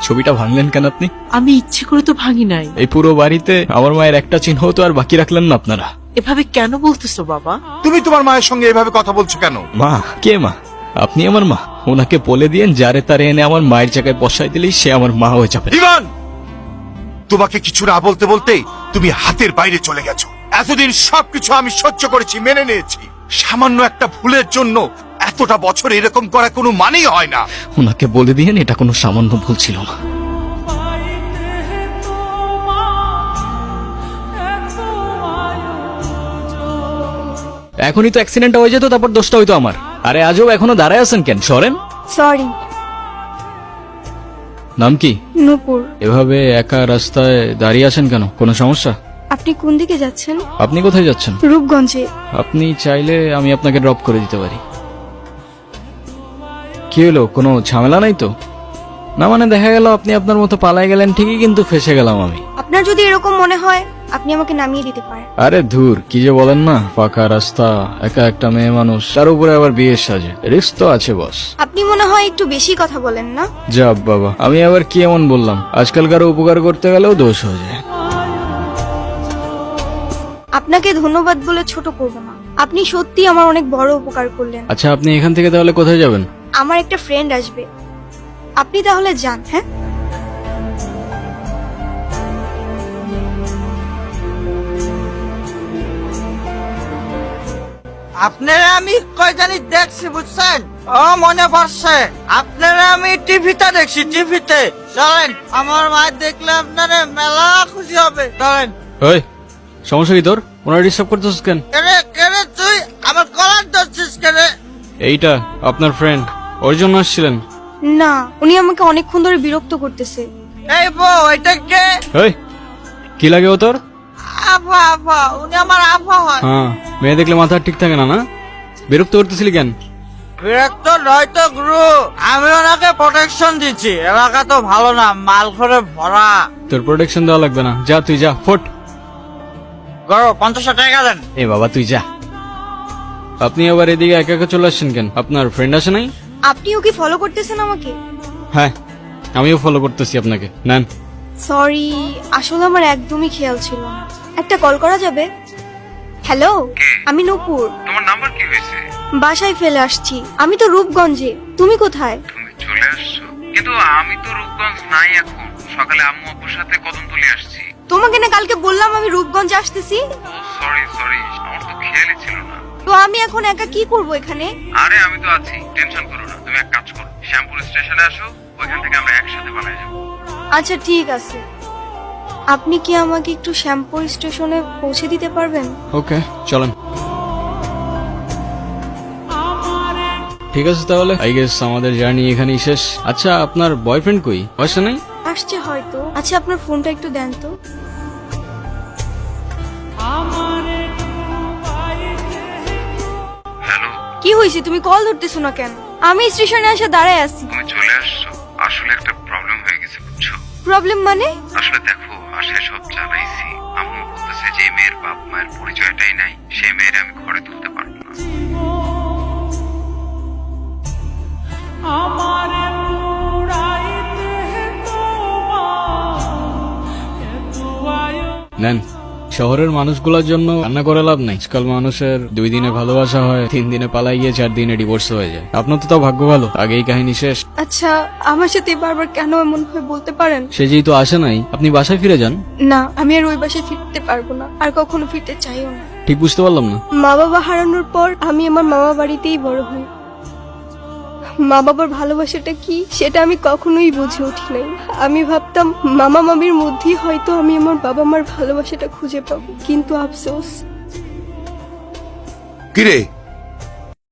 ছবিটা ভাঙলেন কেন আপনি? আমি ইচ্ছে করে তো ভাঙি নাই। এই পুরো বাড়িতে আমার মায়ের একটা চিহ্ন তো আর বাকি রাখলেন না আপনারা। এভাবে কেন বলতেছো বাবা? তুমি তোমার মায়ের সঙ্গে এভাবে কথা বলছো কেন? মা? কে মা? আপনি আমার মা। ওনাকে বলে দিয়েন যারে তারে এনে আমার মায়ের জায়গায় বসাই দিলেই সে আমার মা হয়ে যাবে। ইভান, তোমাকে কিছু না বলতে বলতেই তুমি হাতের বাইরে চলে গেছো। এতদিন সবকিছু আমি সহ্য করেছি, মেনে নিয়েছি। সামান্য একটা ভুলের জন্য এতটা বছর এরকম করা কোনো মানেই হয় না। ওনাকে বলে দিয়েন এটা কোনো সামান্য ভুল ছিল না। এখনই তো অ্যাক্সিডেন্টটা হয়ে যেত, তারপর দোষটা হইতো আমার। আরে আজও এখনো দাঁড়ায় আছেন কেন? সরেন। সরি। নাম কি? নূপুর। এভাবে একা রাস্তায় দাঁড়িয়ে আছেন কেন? কোনো সমস্যা? আপনি কোন দিকে যাচ্ছেন? আপনি কোথায় যাচ্ছেন? রূপগঞ্জে। আপনি চাইলে আমি আপনাকে ড্রপ করে দিতে পারি। কি হলো, কোনো ঝামেলা নাই তো? না মানে দেখা গেল আপনি আপনার মতো পালাই গেলেন ঠিকই, কিন্তু ফেসে গেলাম আমি। আপনার যদি এরকম মনে হয় আপনি আমাকে নামিয়ে দিতে পারেন। আরে ধুর, কি যে বলেন না। ফাঁকা রাস্তা, একা একটা মেয়ে মানুষ, তার উপরে আবার বিয়ের সাজে, রিস্ক তো আছে বস। আপনি মনে হয় একটু বেশি কথা বলেন না? যাব বাবা, আমি আবার কি এমন বললাম? আজকালকার উপকার করতে গেলেও দোষ হয়ে যায়। আপনাকে ধন্যবাদ বলে ছোট করব না। আপনি সত্যি আমার অনেক বড় উপকার করলেন। আচ্ছা, আপনি এখান থেকে তাহলে কোথায় যাবেন? আমার একটা ফ্রেন্ড আসবে, আপনি তাহলে যান। হ্যাঁ, আপনারা আমি কয় জানি দেখছি, বুঝছেন? ও মনে পড়ছে, আপনারা আমি টিভিতে দেখছি, টিভিতে। চলেন, আমার মা দেখলে আপনারা মেলা খুশি হবে। চলেন। ওই, সমস্যা কি তোর? ওনারা ডিস্টার্ব করতেছিস কেন? কেরে কেরে তুই আমার কলার ধরছিস কেরে? এইটা আপনার ফ্রেন্ড, ওর জন্য আসছিলেন? না, উনি আমাকে অনেকক্ষণ ধরে বিরক্ত করতেছে। এই বউ, এটা কে? ওই, কি লাগে ও তোর? আফা, আফা, উনি আমার আফা হয়। হ্যাঁ, মেয়ে দেখলে মাথা ঠিক থাকে না, না? বিরক্ত করতেছিলি কেন? বিরক্ত নয় তো গুরু, আমি ওনাকে প্রোটেকশন দিচ্ছি। এলাকা তো ভালো না, মাল করে ভরা। তোর প্রোটেকশন দেওয়া লাগবে না, যা তুই যা, ফোট। গরো 50 টাকা দেন। এ বাবা তুই যা। আপনি আবার এদিকে একা একা চলে আসছেন কেন? আপনার ফ্রেন্ড আসে নাই? আপনিও কি ফলো করতেছেন আমাকে? হ্যাঁ, আমিও ফলো করতেছি আপনাকে। নেন। সরি, আসলে আমার একদমই খেয়াল ছিল না। একটা কল করা যাবে? হ্যালো, আমি নূপুর। তোমার নাম্বার কি হয়েছে? বাসায় ফেলে আসছি। আমি তো রূপগঞ্জে। তুমি কোথায়? তুমি চলে আসছো, কিন্তু আমি তো রূপগঞ্জ নাই এখন। সকালে আম্মু আব্বুর সাথে কদমতলী আসছি। তোমাকে না কালকে বললাম আমি রূপগঞ্জে আসতেছি। ও সরি সরি, আমার তো খেয়ালই ছিল না। তো আমি এখন একা কি করব এখানে? আরে আমি তো আছি, টেনশন করো না। তুমি এক কাজ করো, শ্যামপুর স্টেশনে আসো, ওইখান থেকে আমরা একসাথে পালাই যাবো। আচ্ছা ঠিক আছে। আপনি কি আমাকে একটু শ্যামপুর স্টেশনে পৌঁছে দিতে পারবেন? ওকে, চলেন। ঠিক আছে তাহলে, আই গেস আমাদের জার্নি এখানেই শেষ। আচ্ছা, আপনার বয়ফ্রেন্ড কই? আসে নাই? আসছে হয়তো। আচ্ছা, আপনার ফোনটা একটু দেন তো। হ্যালো, কি হয়েছে, তুমি কল ধরতেছো না কেন? আমি স্টেশনে এসে দাঁড়ায় আছি। তুমি চলে আসছো। আসলে একটা প্রবলেম হয়ে গেছে, বুঝছো? প্রবলেম মানে? আসলে দেখো, আশায় সব জানাইছি। আম্মু বলতেছে যে মেয়ের বাপ মায়ের পরিচয়টাই নাই, সেই মেয়ের আমি ঘরে তুলতে পারবো না। নেন। শহরের মানুষগুলোর জন্য রান্না করে লাভ নাই। আজকাল মানুষের 2 দিনে ভালোবাসা হয়, 3 দিনে পালাই গিয়ে 4 দিনে ডিভোর্স হয়ে যায়। আপনার তো তাও ভাগ্য ভালো, আগেই কাহিনী শেষ। আচ্ছা, আমার সাথে বারবার কেন এমন ভাবে বলতে পারেন? সে যেহেতু আসে নাই, আপনি বাসায় ফিরে যান। না, আমি আর ওই বাসায় ফিরতে পারবো না, আর কখনো ফিরতে চাইও না। ঠিক বুঝতে পারলাম না। মা বাবা হারানোর পর আমি আমার মামা বাড়িতেই বড় হই। মা বাবার ভালোবাসাটা কি সেটা আমি কখনোই বুঝে উঠি নাই। আমি ভাবতাম মামা মামির মধ্যেই হয়তো আমি আমার বাবা মার ভালোবাসাটা খুঁজে পাবো, কিন্তু আফসোস। কিরে,